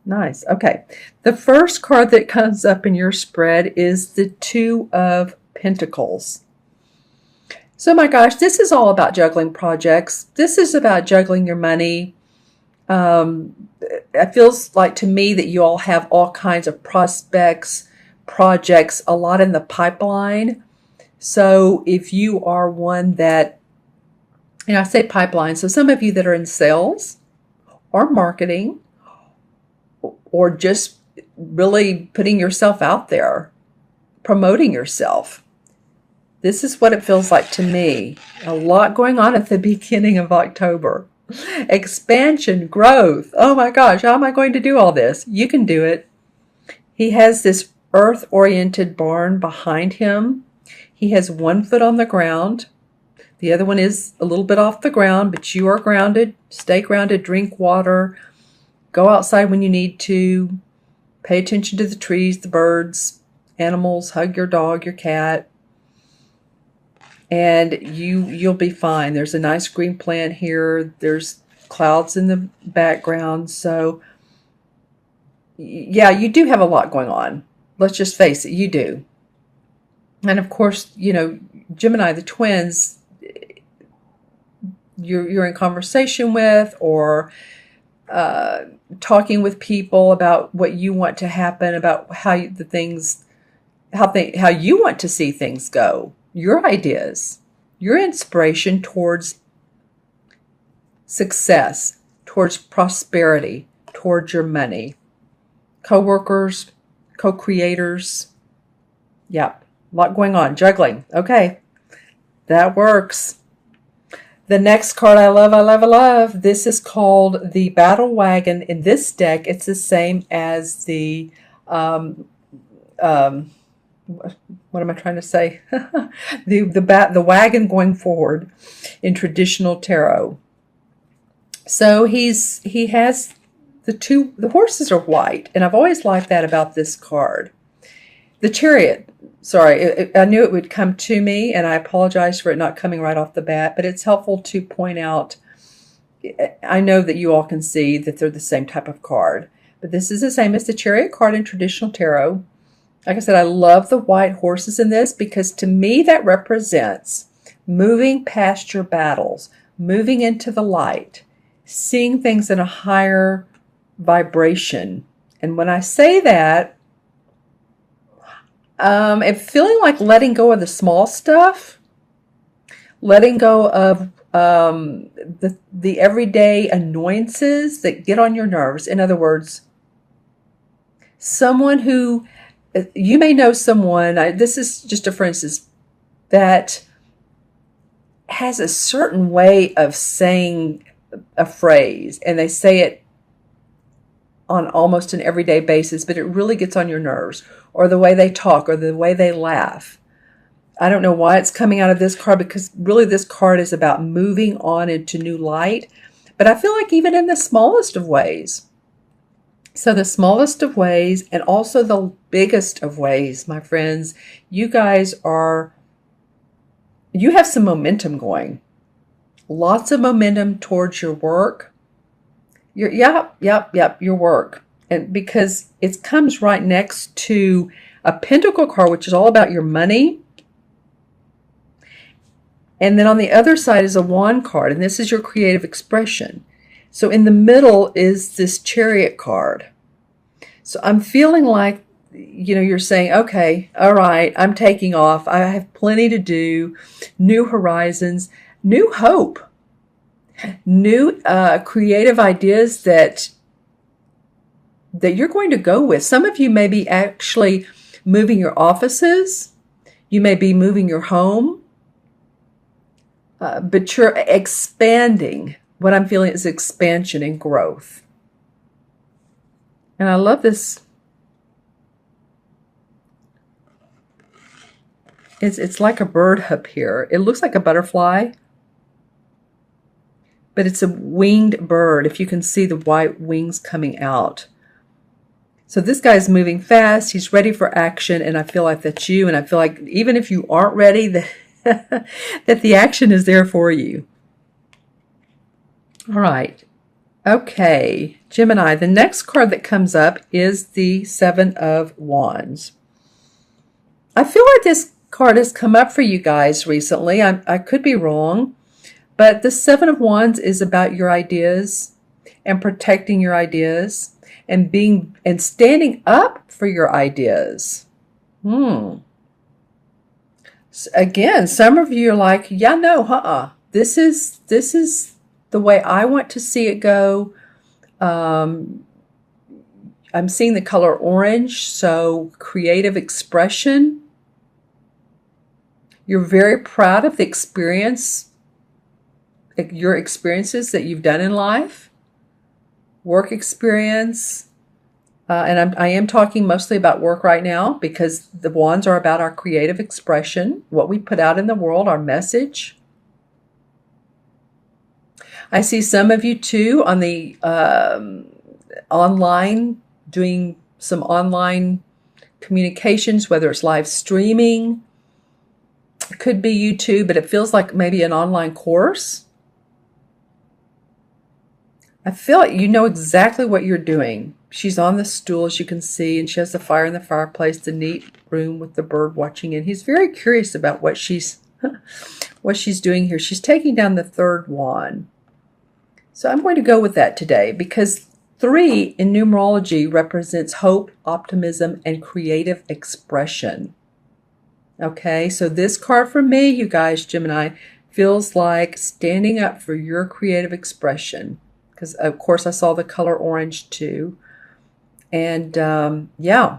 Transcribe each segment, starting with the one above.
Nice. Okay. The first card that comes up in your spread is the Two of Pentacles. So, my gosh, this is all about juggling projects. This is about juggling your money. It feels like to me that you all have all kinds of prospects, projects, a lot in the pipeline. So, if you are one that, I say pipeline, so some of you that are in sales or marketing or just really putting yourself out there, promoting yourself. This is what it feels like to me. A lot going on at the beginning of October. Expansion, growth. Oh my gosh, how am I going to do all this? You can do it. He has this earth-oriented barn behind him. He has one foot on the ground. The other one is a little bit off the ground, but you are grounded. Stay grounded, drink water. Go outside when you need to. Pay attention to the trees, the birds, animals. Hug your dog, your cat. And you'll be fine. There's a nice green plant here. There's clouds in the background. So, yeah, you do have a lot going on. Let's just face it, you do. And of course, Gemini, the twins, you're in conversation with or talking with people about what you want to happen, about how you want to see things go. Your ideas, your inspiration towards success, towards prosperity, towards your money. Co-workers, co-creators. Yep, a lot going on. Juggling. Okay, that works. The next card I love, I love, I love. This is called the Battle Wagon. In this deck, it's the same as the what am I trying to say? the wagon going forward in traditional tarot. So he has the horses are white, and I've always liked that about this card. The Chariot. Sorry, I knew it would come to me, and I apologize for it not coming right off the bat, but it's helpful to point out. I know that you all can see that they're the same type of card, but this is the same as the Chariot card in traditional tarot. Like I said, I love the white horses in this because to me that represents moving past your battles, moving into the light, seeing things in a higher vibration. And when I say that, I'm feeling like letting go of the small stuff, letting go of the everyday annoyances that get on your nerves. In other words, someone who, you may know someone, this is just a for instance, that has a certain way of saying a phrase, and they say it on almost an everyday basis, but it really gets on your nerves, or the way they talk, or the way they laugh. I don't know why it's coming out of this card, because really this card is about moving on into new light, but I feel like even in the smallest of ways. So the smallest of ways and also the biggest of ways, my friends, you have some momentum going. Lots of momentum towards your work. Your work. And because it comes right next to a Pentacle card, which is all about your money. And then on the other side is a Wand card, and this is your creative expression. So in the middle is this Chariot card. So I'm feeling like, you're saying, okay, all right, I'm taking off. I have plenty to do, new horizons, new hope, new creative ideas that you're going to go with. Some of you may be actually moving your offices. You may be moving your home. But you're expanding. What I'm feeling is expansion and growth. And I love this. It's like a bird up here. It looks like a butterfly, but it's a winged bird, if you can see the white wings coming out. So this guy's moving fast. He's ready for action, and I feel like that's you. And I feel like even if you aren't ready, that the action is there for you. All right. Okay, Gemini, the next card that comes up is the Seven of Wands. I feel like this card has come up for you guys recently. I could be wrong, but the Seven of Wands is about your ideas and protecting your ideas and standing up for your ideas. Again, some of you are like, yeah, no, this is the way I want to see it go. I'm seeing the color orange, so creative expression. You're very proud of the your experiences that you've done in life, work experience. And I am talking mostly about work right now because the wands are about our creative expression, what we put out in the world, our message. I see some of you too on the online, doing some online communications, whether it's live streaming. It could be you too, but it feels like maybe an online course. I feel like you know exactly what you're doing. She's on the stool, as you can see, and she has the fire in the fireplace, the neat room with the bird watching in. He's very curious about what she's doing here. She's taking down the third wand. So I'm going to go with that today because 3 in numerology represents hope, optimism, and creative expression. Okay, so this card for me, you guys, Gemini, feels like standing up for your creative expression. Because, of course, I saw the color orange too. And, yeah.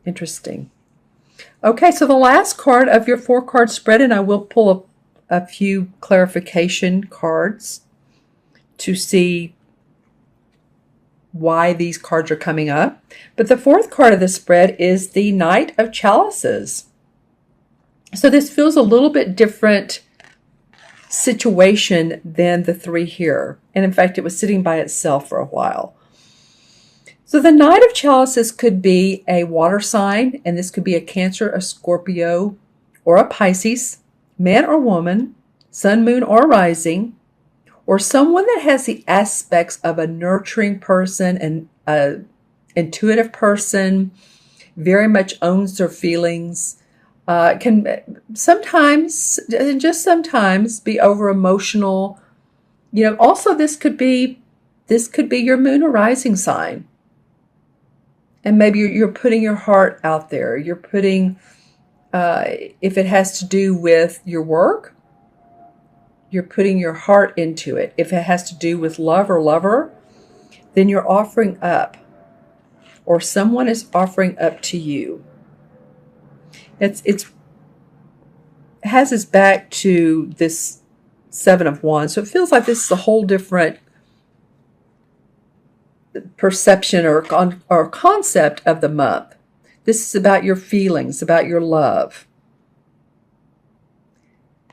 Interesting. Okay, so the last card of your 4-card spread, and I will pull a few clarification cards to see why these cards are coming up. But the 4th card of the spread is the Knight of Chalices. So this feels a little bit different situation than the 3 here. And in fact, it was sitting by itself for a while. So the Knight of Chalices could be a water sign, and this could be a Cancer, a Scorpio, or a Pisces, man or woman, sun, moon, or rising, or someone that has the aspects of a nurturing person and an intuitive person, very much owns their feelings, can sometimes, just sometimes, be over emotional. You know, also this could be your moon or rising sign. And maybe you're putting your heart out there. You're putting, if it has to do with your work, you're putting your heart into it. If it has to do with love or lover, then you're offering up, or someone is offering up to you. It has us back to this 7 of Wands. So it feels like this is a whole different perception or concept of the month. This is about your feelings, about your love.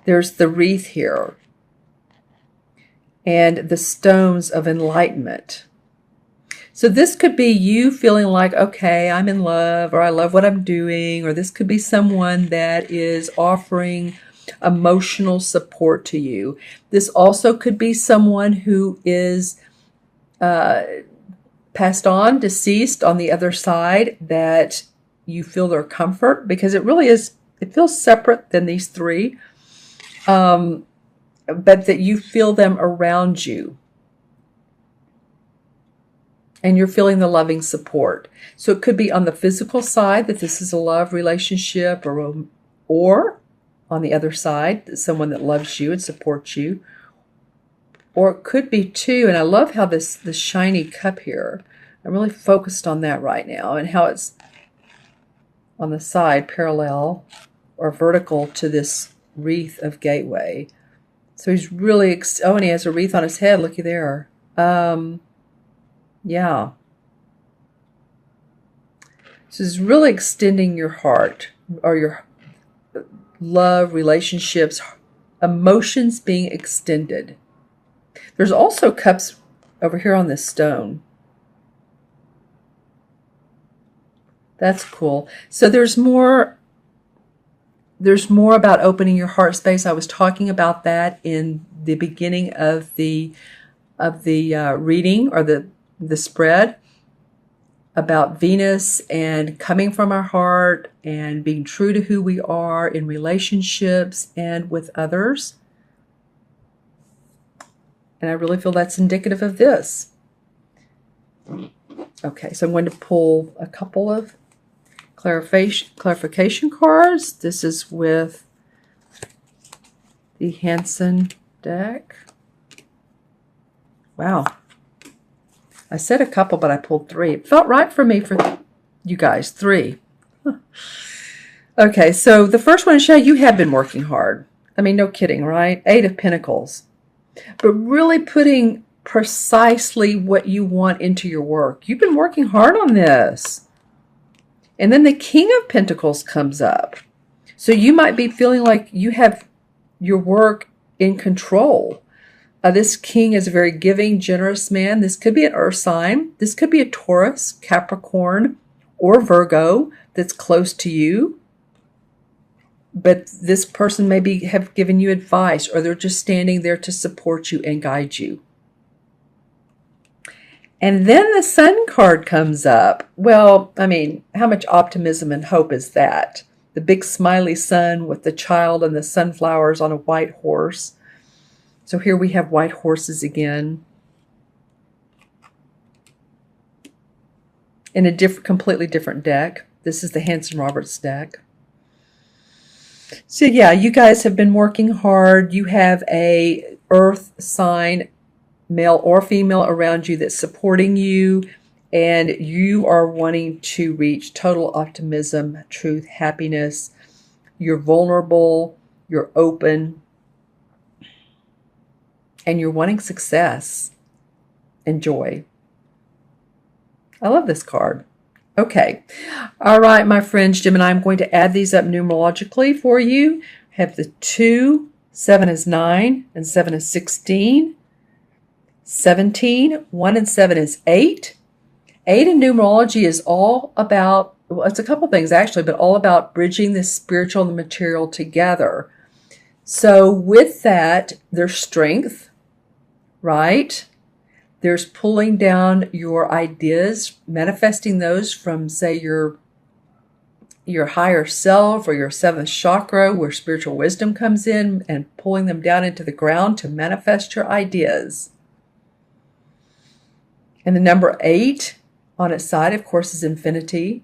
There's the wreath here and the stones of enlightenment. So this could be you feeling like, okay, I'm in love, or I love what I'm doing, or this could be someone that is offering emotional support to you. This also could be someone who is passed on, deceased on the other side, that you feel their comfort, because it really is, it feels separate than these 3, but that you feel them around you. And you're feeling the loving support. So it could be on the physical side that this is a love relationship, or on the other side, someone that loves you and supports you. Or it could be too, and I love how this shiny cup here, I'm really focused on that right now, and how it's on the side parallel or vertical to this wreath of gateway. So he's really, and he has a wreath on his head, looky there. Yeah. So it's really extending your heart, or your love, relationships, emotions being extended. There's also cups over here on this stone. That's cool. So there's more about opening your heart space. I was talking about that in the beginning of the reading or the spread about Venus and coming from our heart and being true to who we are in relationships and with others. And I really feel that's indicative of this. Okay, so I'm going to pull a couple of clarification cards. This is with the Hansen deck. Wow. I said a couple, but I pulled 3. It felt right for me for you guys, 3. Okay, so the first one is, yeah, you have been working hard. I mean, no kidding, right? 8 of Pentacles. But really putting precisely what you want into your work. You've been working hard on this. And then the King of Pentacles comes up. So you might be feeling like you have your work in control. This king is a very giving, generous man. This could be an earth sign. This could be a Taurus, Capricorn, or Virgo that's close to you. But this person maybe have given you advice, or they're just standing there to support you and guide you. And then the Sun card comes up. Well, I mean, how much optimism and hope is that? The big smiley sun with the child and the sunflowers on a white horse. So here we have white horses again. In a completely different deck. This is the Hanson Roberts deck. So yeah, you guys have been working hard. You have a earth sign, male or female, around you that's supporting you. And you are wanting to reach total optimism, truth, happiness. You're vulnerable. You're open. And you're wanting success and joy. I love this card. Okay. All right, my friends, Gemini, I'm going to add these up numerologically for you. I have the 2, 7 is 9, and 7 is 16. 17, 1 and 7 is 8. 8 in numerology is all about, well, it's a couple things actually, but all about bridging the spiritual and the material together. So with that, there's strength, right? There's pulling down your ideas, manifesting those from, say, your higher self or your 7th chakra, where spiritual wisdom comes in, and pulling them down into the ground to manifest your ideas. And the number 8 on its side, of course, is infinity.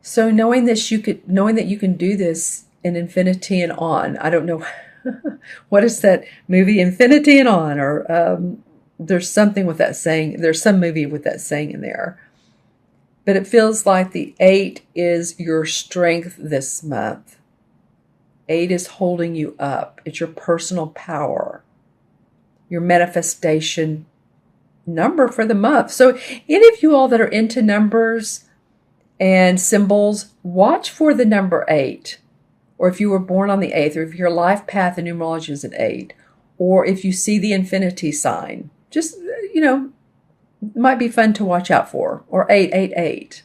So knowing that you can do this in infinity and on. I don't know what is that movie, Infinity and On, or there's something with that saying. There's some movie with that saying in there. But it feels like the 8 is your strength this month. 8 is holding you up. It's your personal power, your manifestation number for the month. So any of you all that are into numbers and symbols, watch for the number 8. Or if you were born on the 8th, or if your life path in numerology is an 8, or if you see the infinity sign, just, it might be fun to watch out for, or 888.